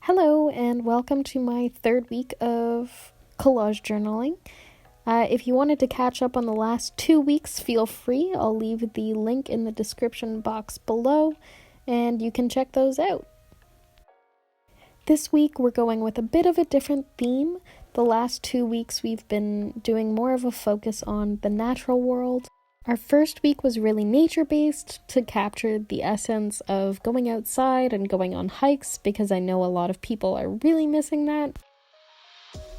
Hello and welcome to my third week of collage journaling. If you wanted to catch up on the last 2 weeks, feel free. I'll leave the link in the description box below and you can check those out. This week we're going with a bit of a different theme. The last 2 weeks we've been doing more of a focus on the natural world. Our first week was really nature-based to capture the essence of going outside and going on hikes because I know a lot of people are really missing that.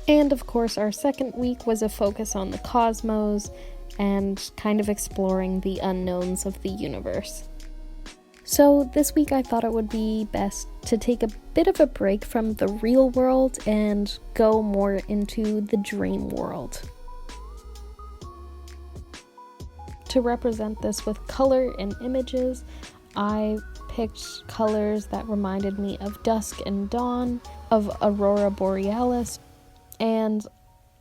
And of course our second week was a focus on the cosmos and kind of exploring the unknowns of the universe. So this week I thought it would be best to take a bit of a break from the real world and go more into the dream world. To represent this with color and images, I picked colors that reminded me of dusk and dawn, of aurora borealis, and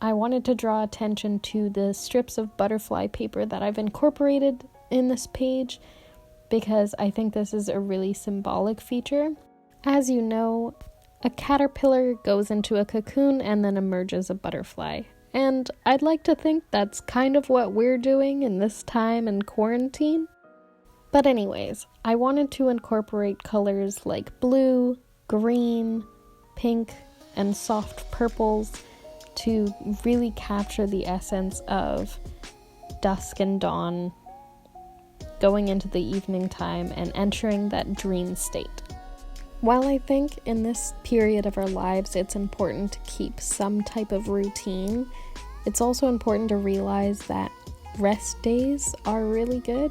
I wanted to draw attention to the strips of butterfly paper that I've incorporated in this page because I think this is a really symbolic feature. As you know, a caterpillar goes into a cocoon and then emerges a butterfly. And I'd like to think that's kind of what we're doing in this time in quarantine. But anyways, I wanted to incorporate colors like blue, green, pink, and soft purples to really capture the essence of dusk and dawn, going into the evening time and entering that dream state. While I think in this period of our lives it's important to keep some type of routine, it's also important to realize that rest days are really good.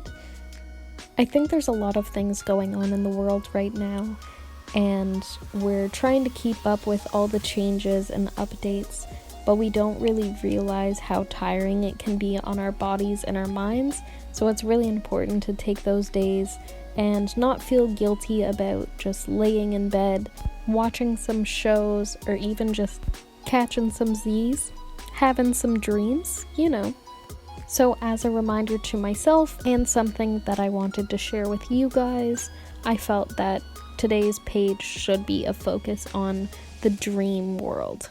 I think there's a lot of things going on in the world right now, and we're trying to keep up with all the changes and updates, but we don't really realize how tiring it can be on our bodies and our minds, so it's really important to take those days and not feel guilty about just laying in bed, watching some shows, or even just catching some Z's, having some dreams, you know. So as a reminder to myself and something that I wanted to share with you guys, I felt that today's page should be a focus on the dream world.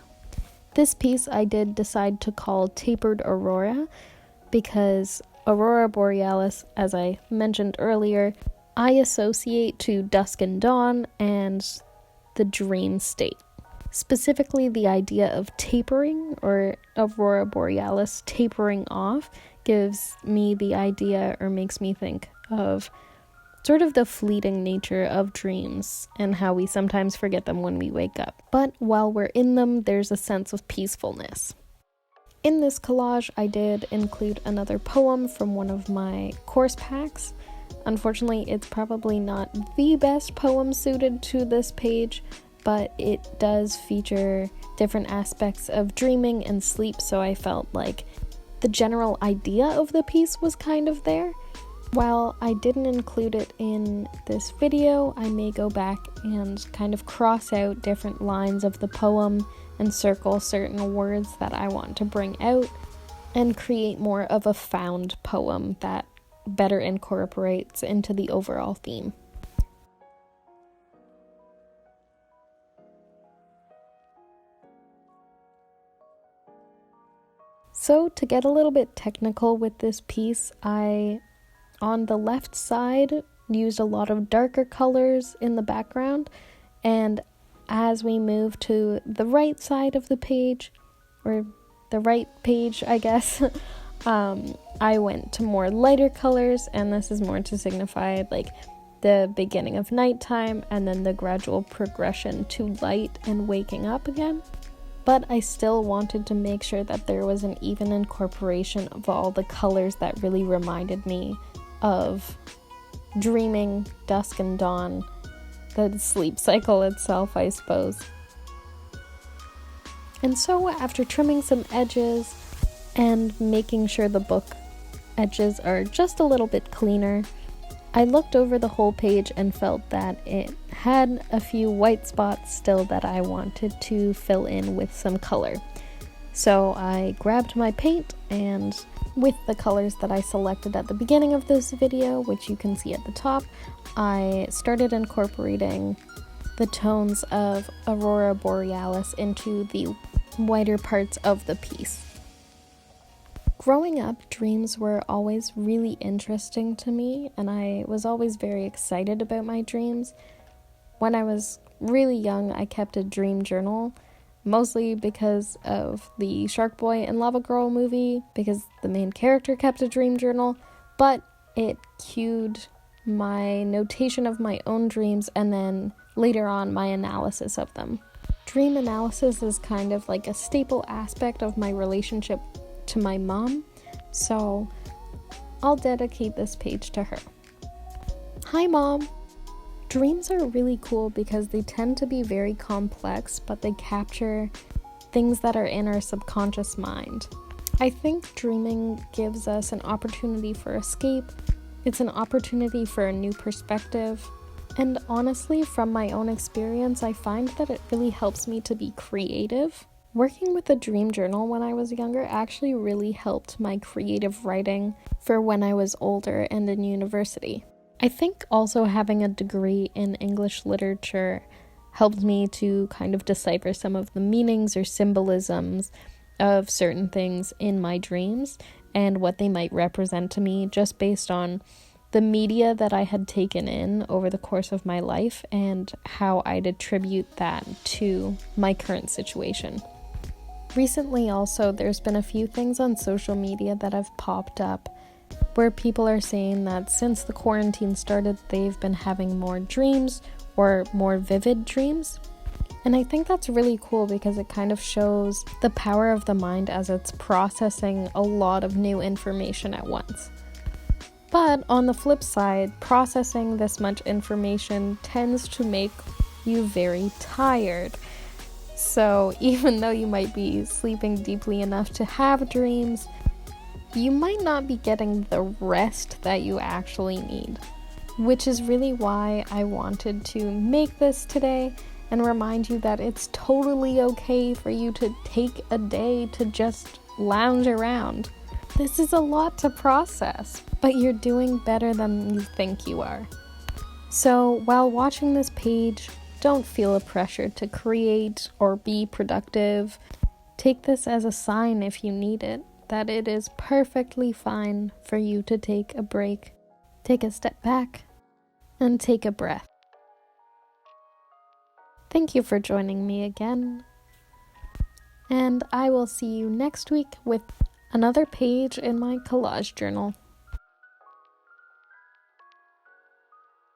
This piece I did decide to call Tapered Aurora because aurora borealis, as I mentioned earlier, I associate to dusk and dawn and the dream state. Specifically, the idea of tapering, or aurora borealis tapering off, gives me the idea, or makes me think of sort of the fleeting nature of dreams and how we sometimes forget them when we wake up. But while we're in them, there's a sense of peacefulness. In this collage, I did include another poem from one of my course packs. Unfortunately, it's probably not the best poem suited to this page, but it does feature different aspects of dreaming and sleep, so I felt like the general idea of the piece was kind of there. While I didn't include it in this video, I may go back and kind of cross out different lines of the poem and circle certain words that I want to bring out and create more of a found poem that better incorporates into the overall theme. So to get a little bit technical with this piece, I, on the left side, used a lot of darker colors in the background, and as we move to the right side of the page, or the right page, I guess, I went to more lighter colors, and this is more to signify like the beginning of nighttime and then the gradual progression to light and waking up again. But I still wanted to make sure that there was an even incorporation of all the colors that really reminded me of dreaming, dusk and dawn, the sleep cycle itself, I suppose. And so after trimming some edges and making sure the book edges are just a little bit cleaner, I looked over the whole page and felt that it had a few white spots still that I wanted to fill in with some color. So I grabbed my paint, and with the colors that I selected at the beginning of this video, which you can see at the top, I started incorporating the tones of aurora borealis into the whiter parts of the piece. Growing up, dreams were always really interesting to me, and I was always very excited about my dreams. When I was really young, I kept a dream journal, mostly because of the Shark Boy and Lava Girl movie, because the main character kept a dream journal, but it cued my notation of my own dreams and then later on my analysis of them. Dream analysis is kind of like a staple aspect of my relationship to my mom, so I'll dedicate this page to her. Hi Mom! Dreams are really cool because they tend to be very complex, but they capture things that are in our subconscious mind. I think dreaming gives us an opportunity for escape. It's an opportunity for a new perspective. And honestly, from my own experience, I find that it really helps me to be creative. Working with a dream journal when I was younger actually really helped my creative writing for when I was older and in university. I think also having a degree in English literature helped me to kind of decipher some of the meanings or symbolisms of certain things in my dreams and what they might represent to me just based on the media that I had taken in over the course of my life and how I'd attribute that to my current situation. Recently also, there's been a few things on social media that have popped up where people are saying that since the quarantine started, they've been having more dreams or more vivid dreams. And I think that's really cool because it kind of shows the power of the mind as it's processing a lot of new information at once. But on the flip side, processing this much information tends to make you very tired. So even though you might be sleeping deeply enough to have dreams, you might not be getting the rest that you actually need. Which is really why I wanted to make this today and remind you that it's totally okay for you to take a day to just lounge around. This is a lot to process, but you're doing better than you think you are. So while watching this page, don't feel a pressure to create or be productive. Take this as a sign, if you need it, that it is perfectly fine for you to take a break, take a step back, and take a breath. Thank you for joining me again, and I will see you next week with another page in my collage journal.